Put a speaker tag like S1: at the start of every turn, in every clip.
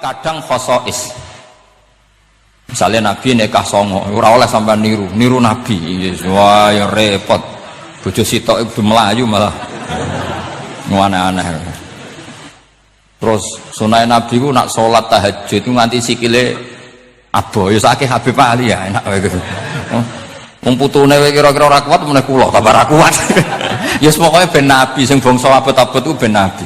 S1: kadang khosois. Misalnya Nabi nikah songo, ora oleh sampai niru Nabi. Wah, ya repot. Bojo sitok iku melayu malah aneh-aneh. Terus sunah Nabi ku nak sholat tahajud itu nganti sikile abo. Ya sakit Habib Ali ya enak wae gitu. Wong putune kira-kira ora kuat meneh kula kabar ra kuat. Ya pokoke ben Nabi sing bangsa abot-abot ku ben Nabi.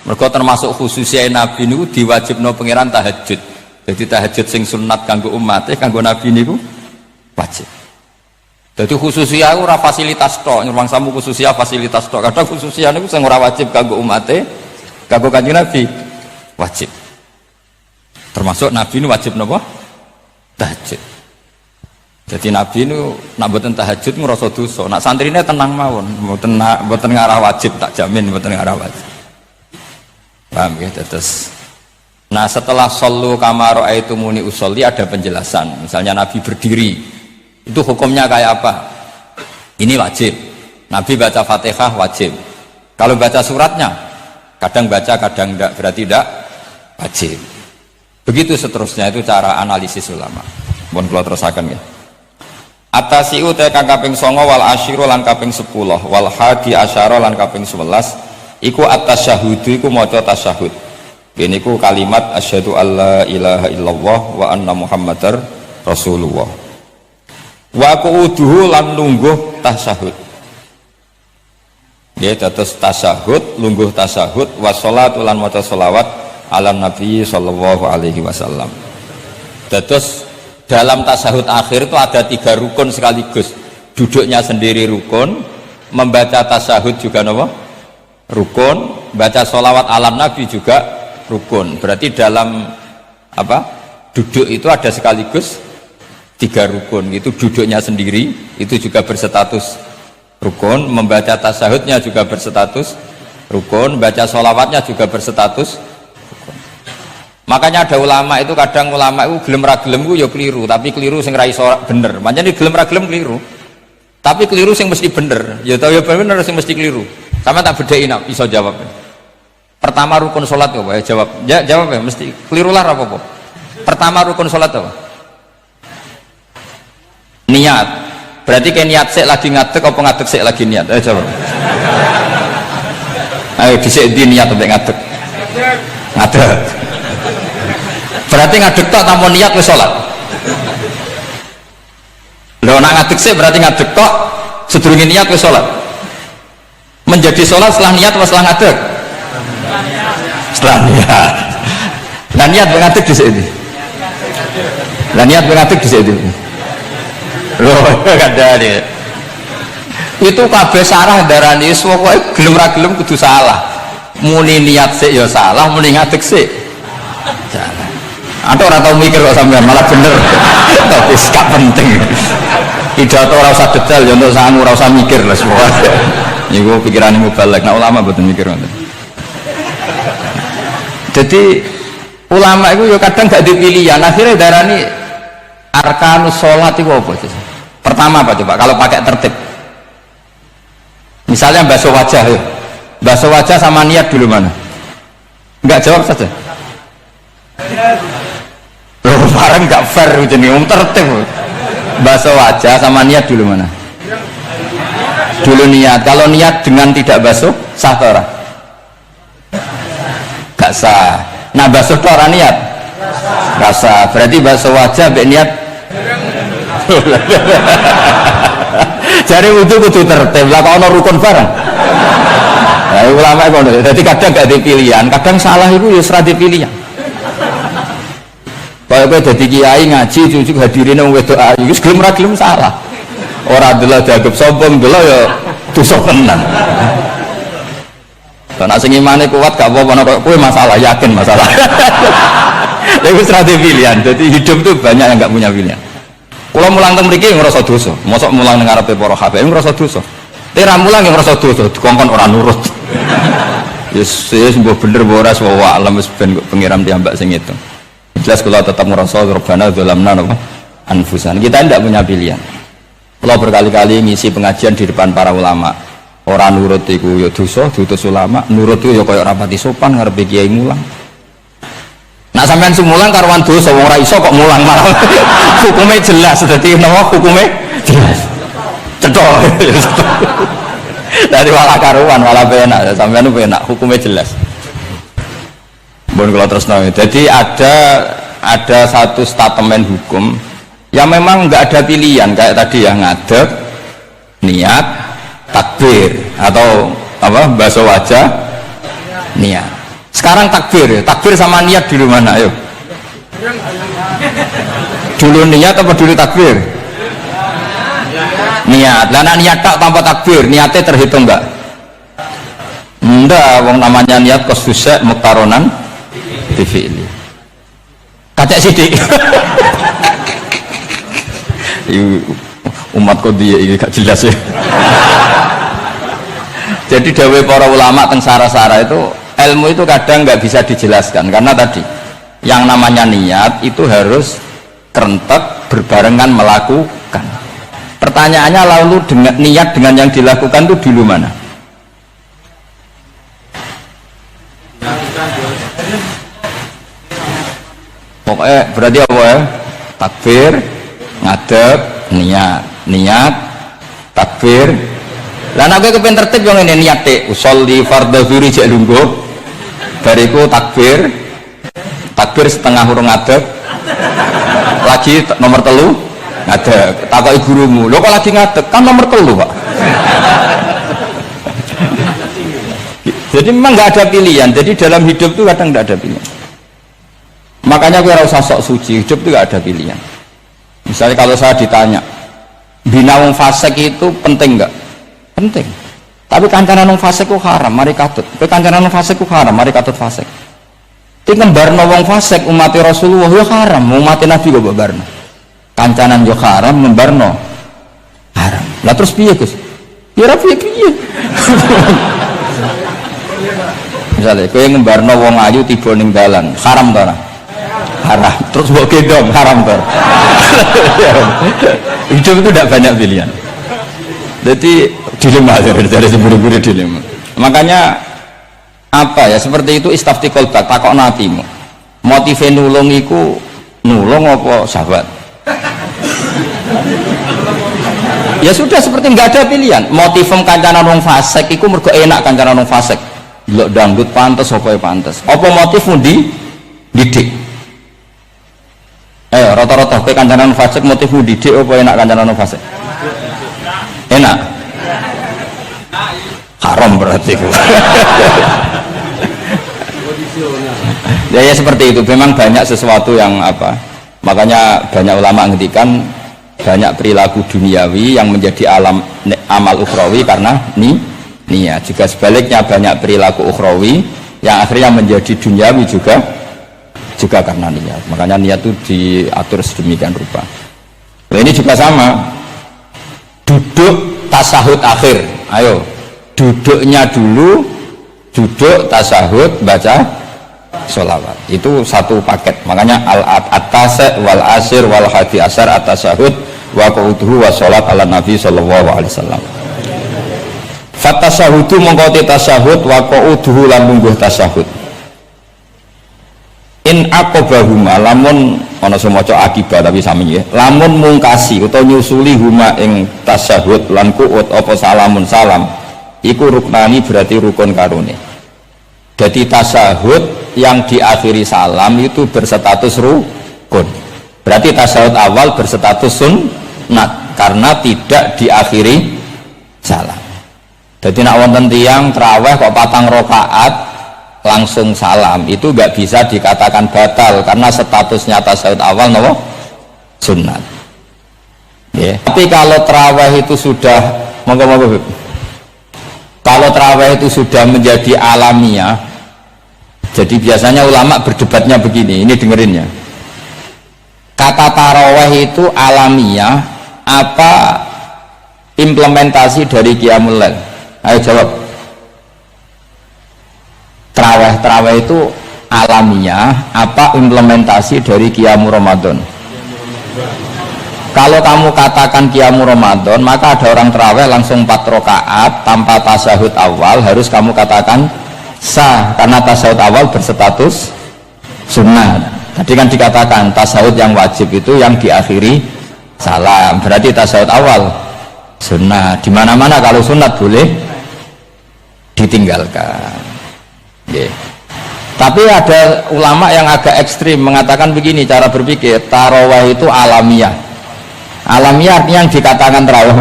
S1: Mergo termasuk khususnya Nabi niku diwajibno pangeran tahajud. Jadi tahajud sing sunat kanggo umat, kanggo Nabi niku wajib. Jadi khususnya ora fasilitas tok, nyuwun samu khususnya fasilitas tok. Kadang khususnya niku sing ora wajib kanggo umat, kanggo Kanjeng Nabi wajib. Termasuk Nabi niku wajib napa? Tahajud. Jadi Nabi niku nak mboten tahajud ngrasa dosa. Nak santrine tenang mawon, mboten ngarah wajib, tak jamin mboten ngarah wajib. Paham ya? Terus nah setelah sallu kama ra'aitumuni usolli ada penjelasan. Misalnya Nabi berdiri, itu hukumnya kayak apa? Ini wajib. Nabi baca Fatihah wajib. Kalau baca suratnya, kadang baca, kadang tidak, berarti tidak wajib. Begitu seterusnya, itu cara analisis ulama. Mohon kula terusaken ya. Atasiu te kang kaping 9 wal asyiru lan kaping 10 wal hadi asyara lan kaping 11 iku at-tasyahhudu iku maca tasyahud. Ini ku kalimat asyhadu alla ilaha illallah wa anna muhammadar rasulullah. Wa qu'uduhu lan lungguh tasyahud. Ya dados tasyahud, lungguh tasyahud, wa sholatu lan maca sholawat ala nabi sallallahu alaihi wasallam. Dados dalam tasyahud akhir itu ada 3 rukun sekaligus. Duduknya sendiri rukun, membaca tasyahud juga napa? Rukun, baca sholawat ala nabi juga rukun. Berarti dalam apa? Duduk itu ada sekaligus 3 rukun. Itu duduknya sendiri itu juga berstatus rukun, membaca tasyahudnya juga berstatus rukun, baca sholawatnya juga berstatus rukun. Makanya ada ulama itu kadang ulama itu gelem ra gelem ku ya keliru, tapi keliru sing ra iso bener. Pancen gelem ra gelem keliru. Tapi keliru sing mesti bener. Ya tau ya bener sing mesti keliru. Sama tak bedain iso jawab. Pertama rukun salat apa ya jawab. Ya jawab ya mesti keliru lah apa-apa. Pertama rukun salat apa? Niat. Berarti kayak niat sik lagi ngadeg apa ngadeg sik lagi niat? Ayo jawab. Ayo dhisik di niat sampai ngadeg. Ngadeg. Berarti ngadeg tok tanpa niat wis salat. Lho nek ngadeg sik berarti ngadeg tok sedurunge niat wis salat. Menjadi salat setelah niat atau setelah ngadeg? Setelah niat. Lah niat ngadeg dhisik iki. Lah niat ngadeg dhisik iki. Loh, kadang itu kabeh sarah darani pokoke gelem ra gelem kudu salah. Muni niat sik ya salah, muni ngadeg sik salah. Antuk ora tau mikir kok sampean malah bener. Tapi gak penting. Pidato ora usah detail ya untuk sangu ora usah mikir lah semua. Niku pikirane mubalek. Nah ulama mboten mikir ngoten. Jadi ulama itu ya kadang gak dipilihan. Akhirnya darani arkanus sholat itu apa? Pertama apa coba kalau pakai tertib? Misalnya basuh wajah, ya. Basuh wajah sama niat dulu mana? Enggak jawab saja. Loh, bareng enggak fair jadi tertib. Basuh wajah sama niat dulu mana? Dulu niat. Kalau niat dengan tidak basuh sah atau ora? Enggak sah. Nah basuh itu orang niat? Enggak sah. Berarti basuh wajah be niat. Jadi kudu tertib lah kalau rukun bareng. Nah, ulama itu jadi kadang gak ada pilihan, kadang salah itu ya serah pilihan. Kalau kowe dadi kiai ngaji cucuk hadirin wong wedok ayu wis gelem ra gelem salah. Ora delok dianggap sombong delok ya dosa tenan. Karena sing imane kuat gak apa-apa nek kowe masalah yakin masalah. Ya wis serah pilihan. Jadi hidup tuh banyak yang gak punya pilihan. Kalau mulang teng mriki ngrasa dosa, mosok mulang ning ngarepe para habaib ngrasa dosa. Ora mulang yang ngrasa dosa, dikongkon ora nurut. Yes, mbok bener mbok ora wa alam wis ben pengiram diambak sing itu. Jelas kalau tetap ngrasa robbana dzalamna napa anfusan. Kita tidak punya pilihan. Kalau berkali-kali ngisi pengajian di depan para ulama, orang nurut iku ya dosa, diutus ulama, nurut itu ya kaya ora pati sopan ngarepe kiai mulang. Nak sampean sumulang karuan dosa wong ora iso kok mulang malah hukumnya jelas dadi napa hukumnya jelas cetok dari wala karuan wala penak sampean penak hukumnya jelas bon kalau terus nang jadi ada satu statement hukum yang memang enggak ada pilihan kayak tadi ya ngadeg niat takbir atau apa basuh wajah niat. Sekarang takbir sama niat dulu mana ayo? Dulu niat apa dulu takbir? Niat. Lah niat tak tanpa takbir, niatnya terhitung enggak? Enggak, wong namanya niat khususnya muktaronan fi'li. Kacek sidik. Umat kok dia ini gak jelas ya. Jadi dawuh para ulama teng sara-sara itu ilmu itu kadang nggak bisa dijelaskan karena tadi yang namanya niat itu harus kerentek berbarengan melakukan. Pertanyaannya lalu dengan niat dengan yang dilakukan itu dulu mana? Pokoknya berarti apa ya? Takbir, ngadeg, niat, takbir. Lah nek kowe kepen tertib yo ngene niate usolli fardhu zuhri jek lungguh. Bariku takbir setengah urung ngadeg. Lagi nomor 3 ngadeg. Takoki gurumu, "Lho kok lagi ngadeg? Kan nomor 3, Pak." Jadi memang nggak ada pilihan. Jadi dalam hidup itu kadang nggak ada pilihan. Makanya kowe ora usah sok suci, hidup itu nggak ada pilihan. Misalnya kalau saya ditanya, bina wong fasik itu penting nggak? Penting. Tapi kancanan wong fasik ku haram, mari katut. Kowe kancanan wong fasik ku haram, mari katut fasik. Ki ngembarno wong fasik umat Rasulullah yo haram, umat Nabi kok barno. Kancanan yo haram, ngembarno haram. Lah terus piye, Gus? Ya ora piye-piye. Misalnya kowe ngembarno wong ayu tiba ning dalan, haram ta ora? Haram. Terus mbok gendong, haram ta? Hidup itu tidak banyak pilihan. Jadi dilema dari seburu-buru dilema. Makanya apa ya seperti itu istafti kolbak takok natimu. Motive nulung iku nulung apa sahabat? Ya sudah seperti nggak ada pilihan. Motivem kancanan wong fasik iku mergo enak kancanan wong fasik. Delok dangdut pantes apa ya pantes. Apa motifmu didik? Rata-rata kowe kancanan fasik motifmu didik apa enak kancanan wong fasik? Enak haram berarti ya seperti itu memang banyak sesuatu yang apa makanya banyak ulama ngendikan banyak perilaku duniawi yang menjadi amal ukhrawi karena niat juga sebaliknya banyak perilaku ukhrawi yang akhirnya menjadi duniawi juga karena niat makanya niat itu diatur sedemikian rupa. Nah, ini juga sama duduk tasahud akhir ayo duduknya dulu duduk tasahud baca sholawat itu satu paket makanya al-atasek wal asir wal hadi asar at-tasahud wa qu'uduhu wa sholat ala nabi sallallahu alaihi wasallam fatasahudu mengkoti tasahud wa qu'uduhu lan lungguh tasahud in aqobahuma lamun ana semaca akibat tapi sami ya lamun mungkasi utawa nyusuli huma ing tasyahud lan qu'ud apa salamun salam iku ruknani berarti rukun karone jadi tasyahud yang diakhiri salam itu berstatus rukun berarti tasyahud awal berstatus sunnat karena tidak diakhiri salam jadi nak wonten tiyang traweh kok 4 rakaat langsung salam itu nggak bisa dikatakan batal karena statusnya tasyahud awal nopo sunnat ya. Tapi kalau tarawih itu sudah kalau tarawih itu sudah menjadi alamiah jadi biasanya ulama berdebatnya begini ini dengerinnya kata tarawih itu alamiah apa implementasi dari qiyamul lail ayo jawab. Tarawih itu alamiah apa implementasi dari Qiyamul Ramadan? Kalau kamu katakan Qiyamul Ramadan maka ada orang tarawih langsung 4 rakaat tanpa tasyahud awal harus kamu katakan sah karena tasyahud awal berstatus sunat. Tadi kan dikatakan tasawuf yang wajib itu yang diakhiri salam, berarti tasawuf awal sunat. Di mana-mana kalau sunat boleh ditinggalkan. Yeah. Tapi ada ulama yang agak ekstrim mengatakan begini cara berpikir, tarawih itu alamiah. Alamiah artinya yang dikatakan tarawih,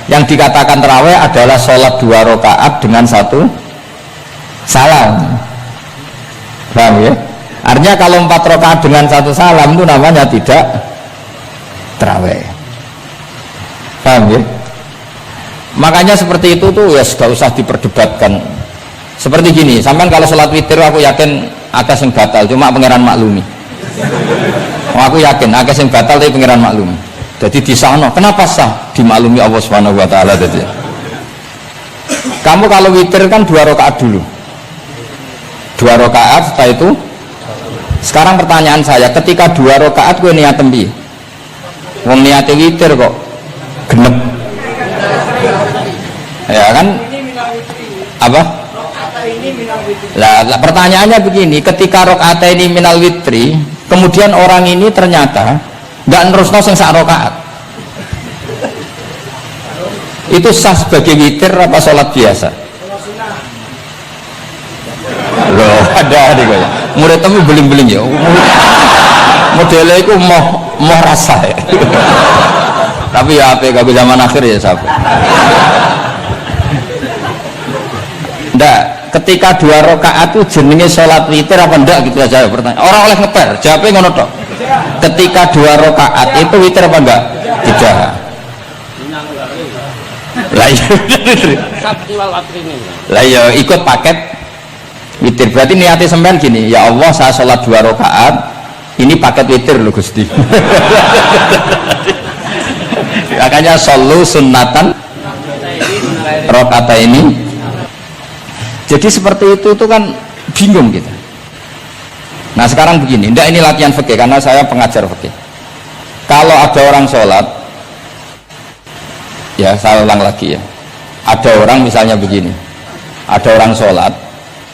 S1: yang dikatakan tarawih adalah sholat 2 rakaat dengan 1 salam. Paham ya? Artinya kalau 4 rakaat dengan 1 salam itu namanya tidak tarawih. Paham ya? Makanya seperti itu tuh ya sudah usah diperdebatkan. Seperti gini, sampean kalau sholat witir aku yakin agak sing batal, cuma pangeran maklumi. Aku yakin agak sing batal tapi pangeran maklumi. Jadi di sana kenapa sah dimaklumi Allah Subhanahu wa taala. Jadi kamu kalau witir kan 2 rakaat dulu. 2 rakaat setelah itu. Sekarang pertanyaan saya, ketika 2 rakaat gue niat tembi. Wong niate witir kok genep. Ya kan? Apa? Lah pertanyaannya begini, ketika rakaat ini minal witri, kemudian orang ini ternyata nggak nerusno sing sak rakaat, itu sah sebagai witir apa sholat biasa? Loh ada nih ya, murid temu beling-beling ya, modelnya itu mau rasa ya. Tapi ya apa kalau zaman akhir ya sahabat. Ndak, ketika 2 rakaat itu jenenge sholat witir apa ndak gitu aja pertanyaan. Orang oleh ngeper, jawabnya ngono tok. Ketika 2 rakaat itu witir apa enggak? Tidak. Lah ya ikut paket witir. Berarti niatnya sampean gini, ya Allah saya sholat 2 rakaat, ini paket witir loh Gusti. Makanya solu sunnatan rakaat ini. Jadi seperti itu kan bingung kita. Nah sekarang begini, ndak ini latihan fikih karena saya pengajar fikih. Kalau ada orang sholat, ya saya ulang lagi ya. Ada orang misalnya begini, ada orang sholat,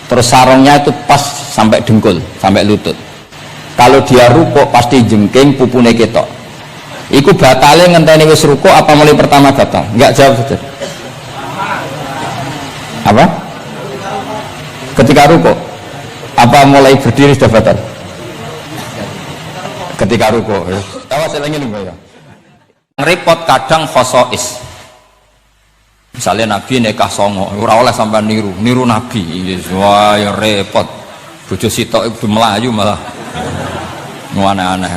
S1: terus sarungnya itu pas sampai dengkul, sampai lutut. Kalau dia rukuk pasti jengking pupune ketok. Iku batalnya ngenteni wis rukuk apa mulai pertama batal? Enggak, jawab saja. Apa? Ketika rukuk apa mulai berdiri sudah batal? Ketika rukuk. Awas elengin ya. Repot kadang khosois. Misalnya Nabi nikah songo, ora oleh sampai niru Nabi. Wah ya repot. Bojo sitok itu melayu malah aneh-aneh.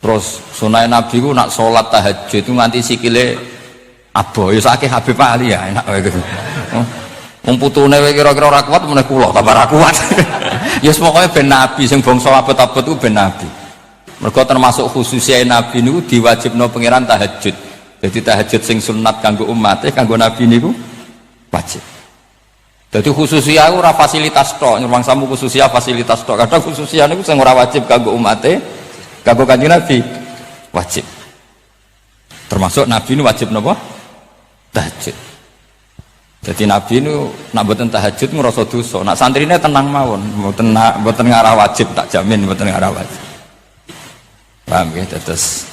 S1: Terus sunai Nabi ku nak sholat tahajud itu nganti sikile abo. Ya sakit Habib Ali ya enak gitu. Wong putune kira-kira ora kuat meneh kula tambah ora kuat. Ya pokoke ben nabi sing bangsa abot-abot ku ben nabi. Mergo termasuk khususnya nabi niku diwajibno pangeran tahajud. Jadi tahajud sing sunat kanggo umate, kanggo nabi niku wajib. Jadi khususnya ora fasilitas tok, nyuwang samu khususnya fasilitas tok. Kadang khususnya niku sing ora wajib kanggo umate, kanggo kanjeng nabi wajib. Termasuk nabi niku wajib napa? Tahajud. Jadi Nabi ini nak buatan tahajud ngerasa dosa, nak santrinya tenang mawon, buatan ngarah wajib, tak jamin buatan ngarah wajib. Paham ya? Terus,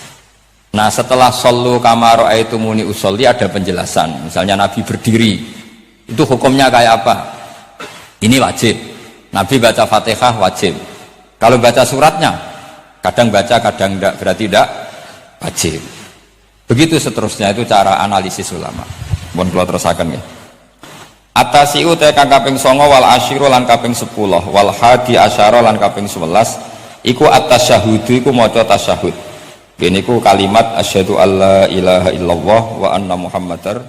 S1: nah setelah solu kamaro itu muni usolli ada penjelasan. Misalnya Nabi berdiri, itu hukumnya kayak apa? Ini wajib. Nabi baca Fatihah wajib. Kalau baca suratnya, kadang baca, kadang tidak, berarti tidak wajib. Begitu seterusnya, itu cara analisis ulama. Mohon keluar terusakan ya. Atasiu te kang kaping 9 wal asyiru lan kaping 10 wal hadi asyara lan kaping 11 iku at-tasyahhudu iku maca tasyahud. Kene iku kalimat asyhadu alla ilaha illallah wa anna muhammadar